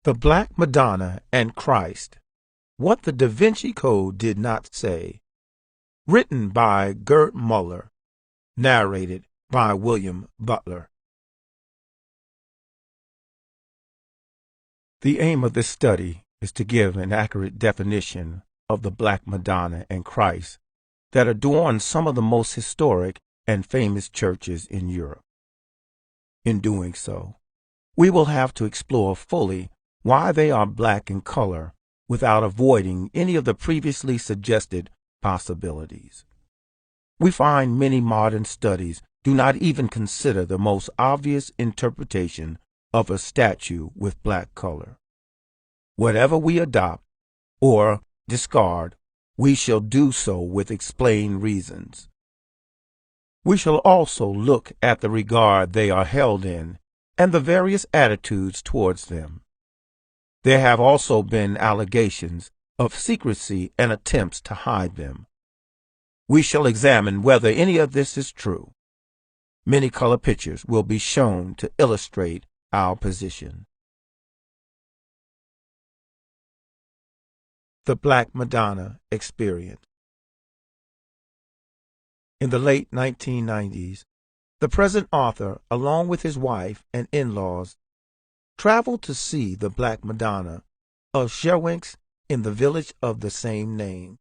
The Black Madonna and Christ, What the Da Vinci Code Did Not Say. Written by Gert Muller. Narrated by William Butler. The aim of this study is to give an accurate definition of the Black Madonna and Christ that adorn some of the most historic and famous churches in Europe. In doing so, we will have to explore fully why they are black in color without avoiding any of the previously suggested possibilities. We find many modern studies do not even consider the most obvious interpretation of a statue with black color. Whatever we adopt or discard, we shall do so with explained reasons. We shall also look at the regard they are held in and the various attitudes towards them. There have also been allegations of secrecy and attempts to hide them. We shall examine whether any of this is true. Many color pictures will be shown to illustrate our position. The Black Madonna Experience. In the late 1990s, the present author, along with his wife and in-laws, traveled to see the Black Madonna of Scherwenks in the village of the same name.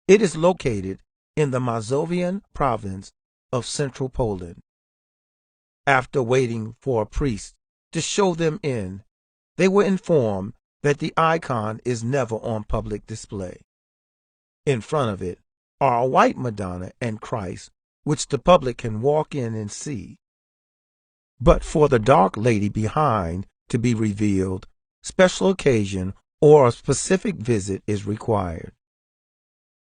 It is located in the Mazovian province of central Poland. After waiting for a priest to show them in, they were informed that the icon is never on public display. In front of it are a white Madonna and Christ, which the public can walk in and see. But for the dark lady behind to be revealed, special occasion or a specific visit is required.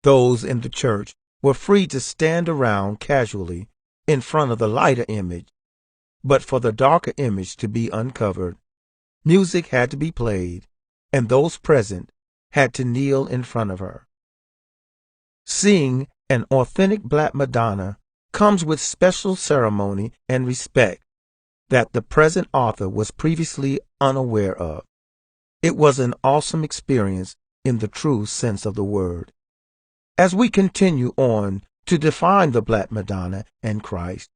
Those in the church were free to stand around casually in front of the lighter image, but for the darker image to be uncovered, music had to be played, and those present had to kneel in front of her. Seeing an authentic Black Madonna comes with special ceremony and respect that the present author was previously unaware of. It was an awesome experience in the true sense of the word. As we continue on to define the Black Madonna and Christ,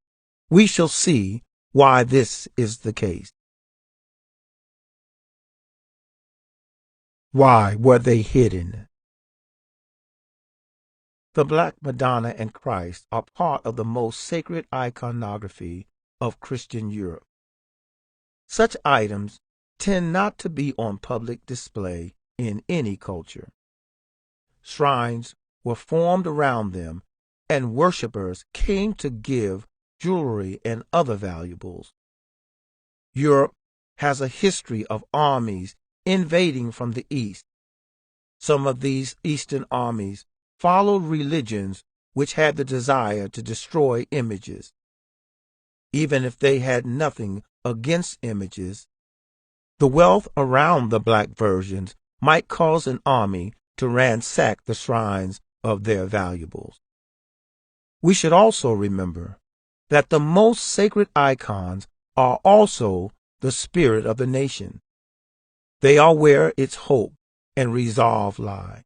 we shall see why this is the case. Why were they hidden? The Black Madonna and Christ are part of the most sacred iconography of Christian Europe. Such items tend not to be on public display in any culture. Shrines were formed around them, and worshippers came to give jewelry and other valuables. Europe has a history of armies invading from the east. Some of these eastern armies followed religions which had the desire to destroy images. Even if they had nothing against images, the wealth around the black versions might cause an army to ransack the shrines of their valuables. We should also remember that the most sacred icons are also the spirit of the nation. They are where its hope and resolve lie.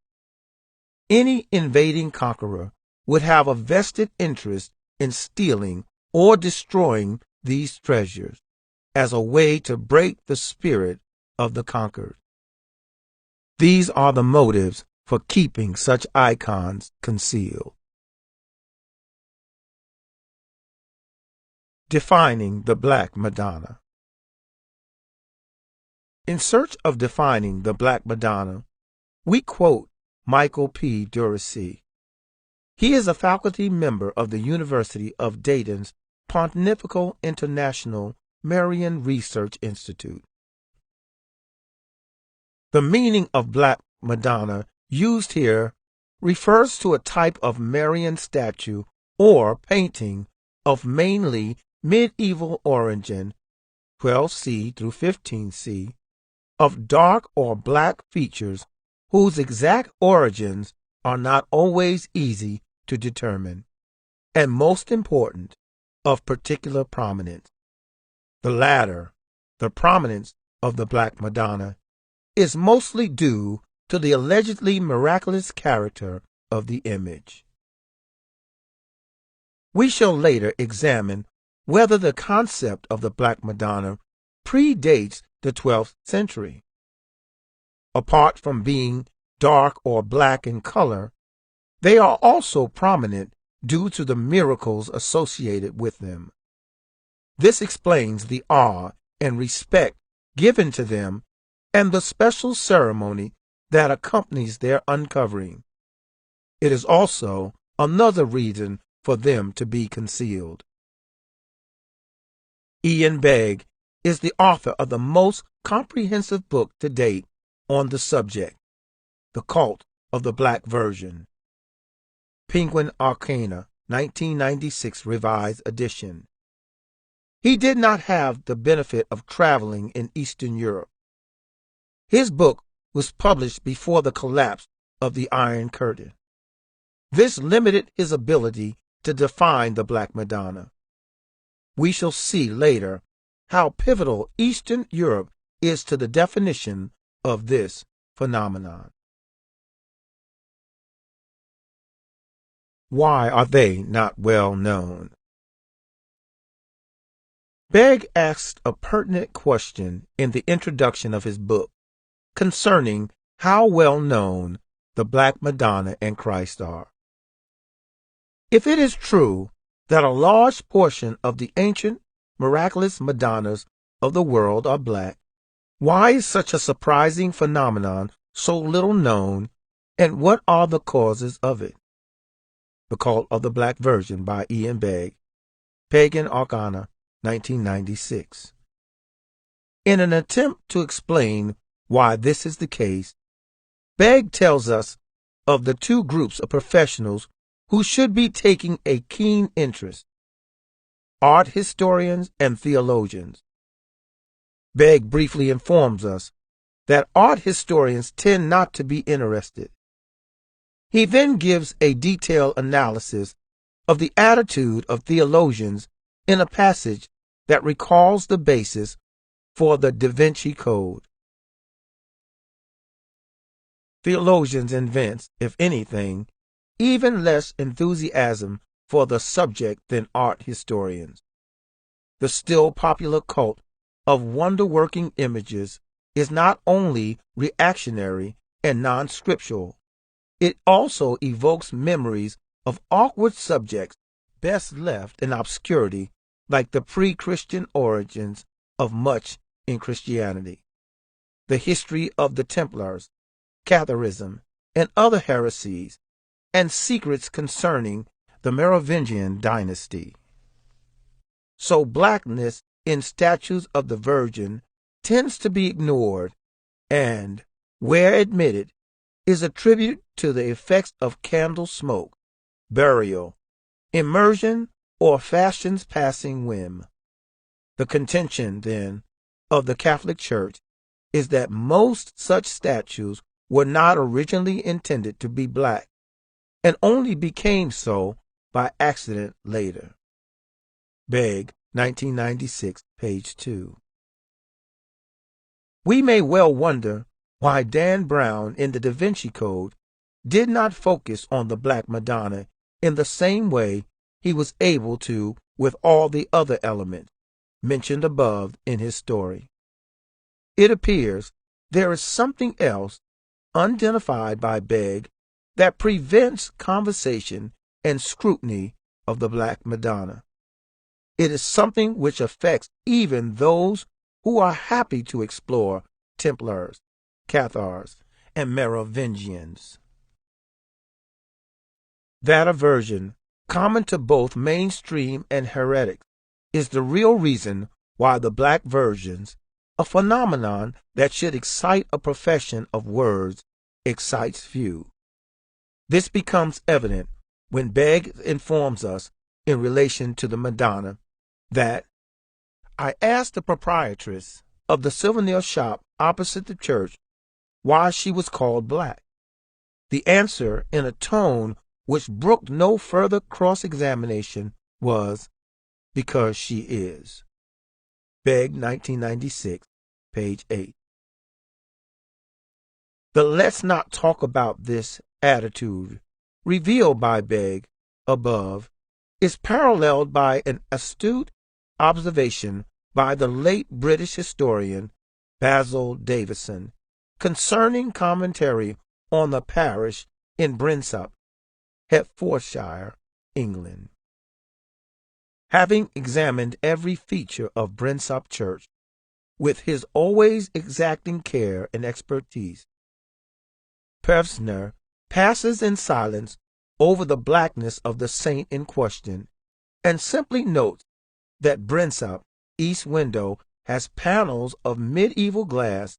Any invading conqueror would have a vested interest in stealing or destroying these treasures as a way to break the spirit of the conquered. These are the motives for keeping such icons concealed. Defining the Black Madonna. In search of defining the Black Madonna, we quote Michael P. Durisy. He is a faculty member of the University of Dayton's Pontifical International Marian Research Institute. The meaning of Black Madonna used here refers to a type of Marian statue or painting of mainly medieval origin, 12C through 15C, of dark or black features whose exact origins are not always easy to determine, and most important, of particular prominence. The latter, the prominence of the Black Madonna is mostly due to the allegedly miraculous character of the image. We shall later examine whether the concept of the Black Madonna predates the 12th century. Apart from being dark or black in color, they are also prominent due to the miracles associated with them. This explains the awe and respect given to them and the special ceremony that accompanies their uncovering. It is also another reason for them to be concealed. Ian Begg is the author of the most comprehensive book to date on the subject, The Cult of the Black Virgin. Penguin Arcana, 1996 Revised Edition. He did not have the benefit of traveling in Eastern Europe. His book was published before the collapse of the Iron Curtain. This limited his ability to define the Black Madonna. We shall see later how pivotal Eastern Europe is to the definition of this phenomenon. Why are they not well known? Begg asked a pertinent question in the introduction of his book concerning how well known the Black Madonna and Christ are. If it is true that a large portion of the ancient miraculous Madonnas of the world are black, why is such a surprising phenomenon so little known, and what are the causes of it? The Cult of the Black Virgin by Ian Begg, Pagan Arcana, 1996. In an attempt to explain why this is the case, Begg tells us of the two groups of professionals who should be taking a keen interest: art historians and theologians. Begg briefly informs us that art historians tend not to be interested. He then gives a detailed analysis of the attitude of theologians in a passage that recalls the basis for the Da Vinci Code. Theologians evince, if anything, even less enthusiasm for the subject than art historians. The still popular cult of wonder-working images is not only reactionary and non-scriptural, it also evokes memories of awkward subjects best left in obscurity, like the pre-Christian origins of much in Christianity, the history of the Templars, Catharism, and other heresies, and secrets concerning the Merovingian dynasty. So blackness in statues of the Virgin tends to be ignored and, where admitted, is attributed to the effects of candle smoke, burial, immersion, or fashion's passing whim. The contention, then, of the Catholic Church is that most such statues were not originally intended to be black, and only became so by accident later. Begg, 1996, page 2. We may well wonder why Dan Brown in the Da Vinci Code did not focus on the Black Madonna in the same way he was able to with all the other elements mentioned above in his story. It appears there is something else, unidentified by Begg, that prevents conversation and scrutiny of the Black Madonna. It is something which affects even those who are happy to explore Templars, Cathars, and Merovingians. That aversion, common to both mainstream and heretics, is the real reason why the Black Virgins, a phenomenon that should excite a profession of words, excites few. This becomes evident when Begg informs us in relation to the Madonna that I asked the proprietress of the souvenir shop opposite the church why she was called black. The answer, in a tone which brooked no further cross-examination, was, because she is. Begg, 1996, page 8. The let's not talk about this attitude revealed by Begg above is paralleled by an astute observation by the late British historian Basil Davison concerning commentary on the parish in Brinsop, Hertfordshire, England. Having examined every feature of Brinsop Church with his always exacting care and expertise, Pevsner passes in silence over the blackness of the saint in question and simply notes that Brinsop east window has panels of medieval glass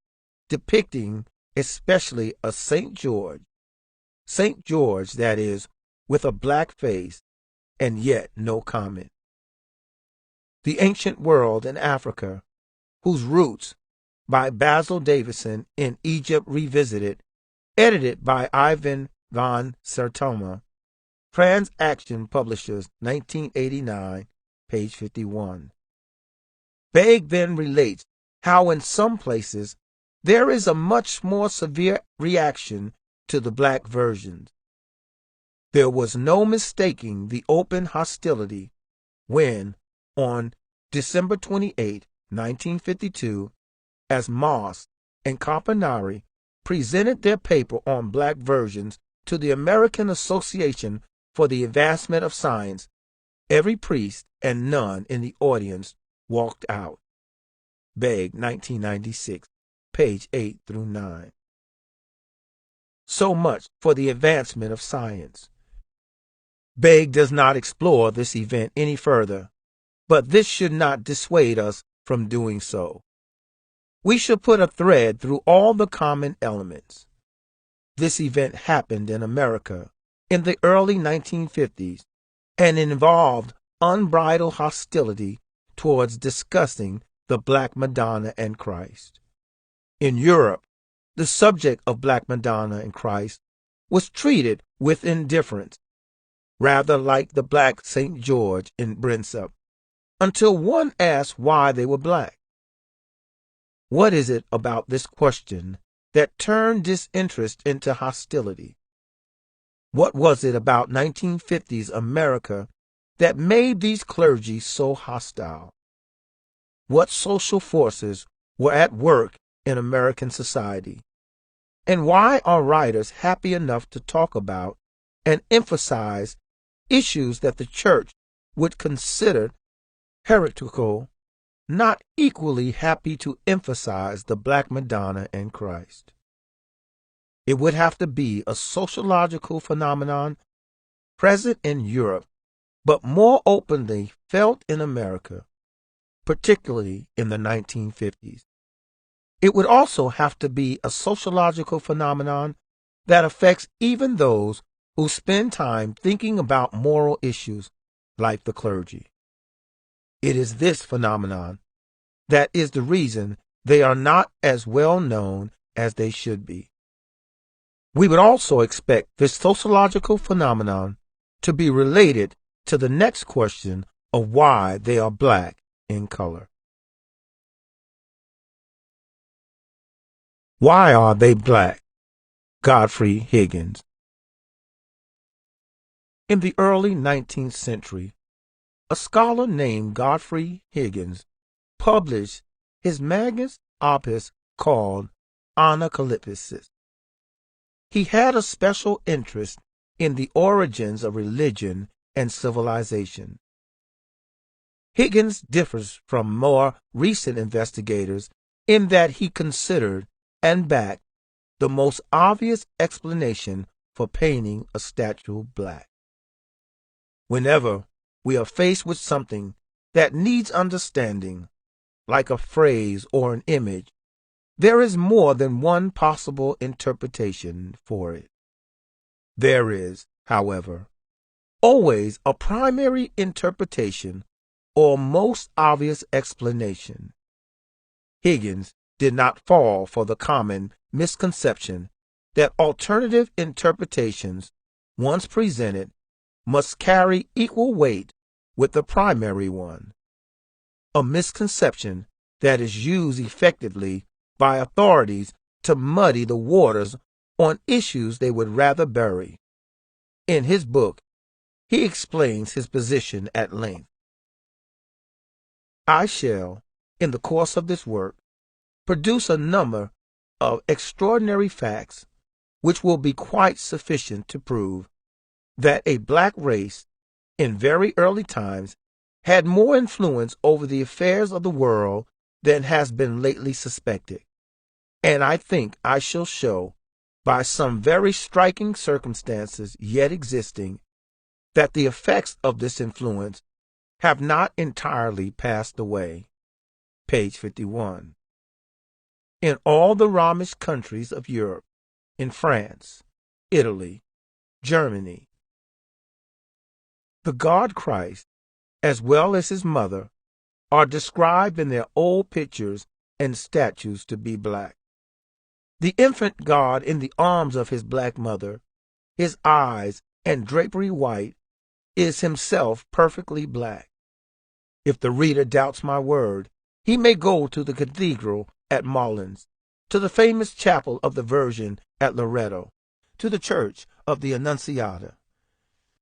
depicting especially a St. George, that is, with a black face, and yet no comment. The Ancient World in Africa, whose roots, by Basil Davison in Egypt Revisited, edited by Ivan van Sertoma, Transaction Publishers, 1989, page 51. Begg then relates how in some places there is a much more severe reaction to the black versions. There was no mistaking the open hostility when, on December 28, 1952, as Moss and Campanari presented their paper on black versions to the American Association for the Advancement of Science, every priest and nun in the audience walked out. Begg, 1996, page 8 through 9. So much for the advancement of science. Begg does not explore this event any further, but this should not dissuade us from doing so. We should put a thread through all the common elements. This event happened in America in the early 1950s and involved unbridled hostility towards discussing the Black Madonna and Christ. In Europe, the subject of Black Madonna and Christ was treated with indifference, rather like the black St. George in Brinsop, until one asked why they were black. What is it about this question that turned disinterest into hostility? What was it about 1950s America that made these clergy so hostile? What social forces were at work in American society? And why are writers happy enough to talk about and emphasize issues that the church would consider heretical, not equally happy to emphasize the Black Madonna and Christ? It would have to be a sociological phenomenon present in Europe, but more openly felt in America, particularly in the 1950s. It would also have to be a sociological phenomenon that affects even those who spend time thinking about moral issues like the clergy. It is this phenomenon that is the reason they are not as well known as they should be. We would also expect this sociological phenomenon to be related to the next question of why they are black in color. Why are they black? Godfrey Higgins. In the early 19th century, a scholar named Godfrey Higgins published his magnus opus called Anacalypsis. He had a special interest in the origins of religion and civilization. Higgins differs from more recent investigators in that he considered and backed the most obvious explanation for painting a statue black. Whenever we are faced with something that needs understanding, like a phrase or an image, there is more than one possible interpretation for it. There is, however, always a primary interpretation or most obvious explanation. Higgins did not fall for the common misconception that alternative interpretations, once presented, must carry equal weight with the primary one, a misconception that is used effectively by authorities to muddy the waters on issues they would rather bury. In his book, he explains his position at length. I shall, in the course of this work, produce a number of extraordinary facts which will be quite sufficient to prove that a black race in very early times had more influence over the affairs of the world than has been lately suspected. And I think I shall show, by some very striking circumstances yet existing, that the effects of this influence have not entirely passed away. Page 51. In all the Romish countries of Europe, in France, Italy, Germany, the God Christ, as well as his mother, are described in their old pictures and statues to be black. The infant God in the arms of his black mother, his eyes and drapery white, is himself perfectly black. If the reader doubts my word, he may go to the cathedral at Moulins, to the famous chapel of the Virgin at Loreto, to the church of the Annunciata,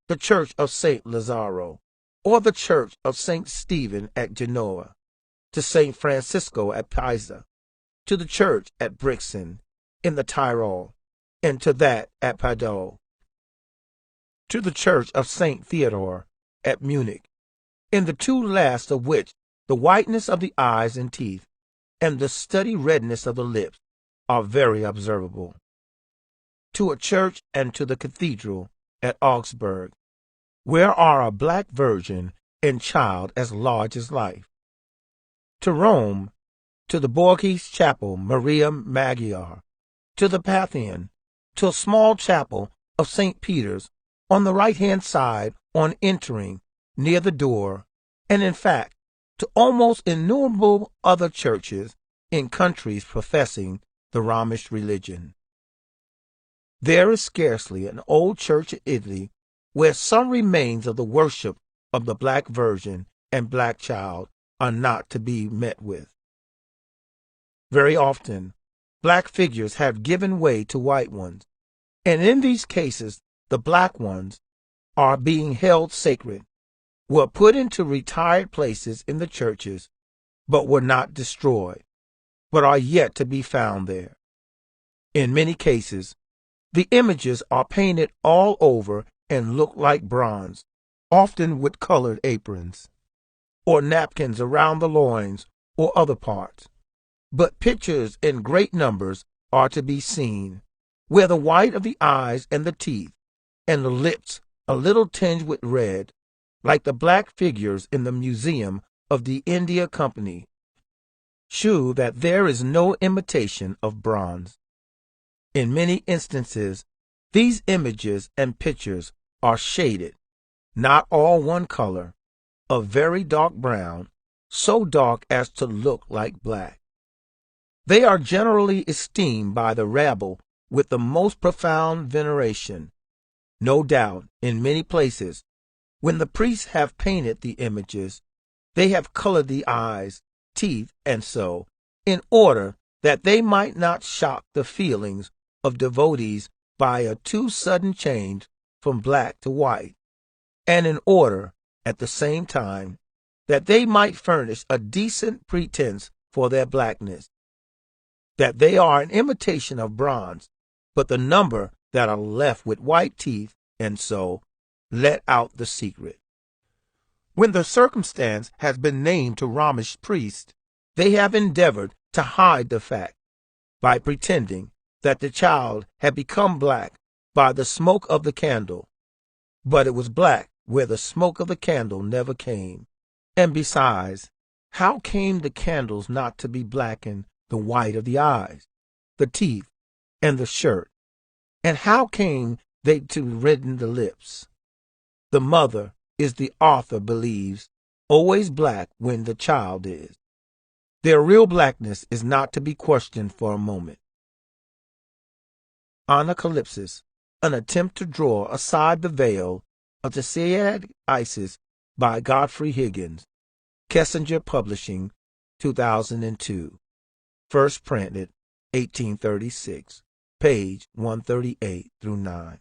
the church of St. Lazaro, or the church of St. Stephen at Genoa, to St. Francisco at Pisa, to the church at Brixen in the Tyrol, and to that at Padua, to the church of St. Theodore at Munich, in the two last of which the whiteness of the eyes and teeth and the steady redness of the lips are very observable, to a church and to the cathedral at Augsburg, where are a black virgin and child as large as life, to Rome, to the Borghese Chapel Maria Maggiore, to the Pantheon, to a small chapel of St. Peter's on the right-hand side on entering, near the door, and in fact to almost innumerable other churches in countries professing the Romish religion. There is scarcely an old church in Italy where some remains of the worship of the black virgin and black child are not to be met with. Very often, black figures have given way to white ones, and in these cases the black ones are being held sacred, were put into retired places in the churches, but were not destroyed, but are yet to be found there. In many cases, the images are painted all over and look like bronze, often with colored aprons, or napkins around the loins or other parts. But pictures in great numbers are to be seen, where the white of the eyes and the teeth, and the lips a little tinged with red, like the black figures in the Museum of the India Company, shew that there is no imitation of bronze. In many instances, these images and pictures are shaded, not all one color, of very dark brown, so dark as to look like black. They are generally esteemed by the rabble with the most profound veneration. No doubt, in many places, when the priests have painted the images, they have colored the eyes, teeth, and so, in order that they might not shock the feelings of devotees by a too sudden change from black to white, and in order, at the same time, that they might furnish a decent pretense for their blackness, that they are an imitation of bronze, but the number that are left with white teeth, and so, let out the secret. When the circumstance has been named to Romish priests, they have endeavored to hide the fact by pretending that the child had become black by the smoke of the candle, but it was black where the smoke of the candle never came. And besides, how came the candles not to be blackened the white of the eyes, the teeth, and the shirt? And how came they to redden the lips? The mother is, the author believes, always black when the child is. Their real blackness is not to be questioned for a moment. Anacalypsis, an attempt to draw aside the veil of the Asiatic Isis by Godfrey Higgins, Kessinger Publishing, 2002. First printed 1836, page 138 through 9.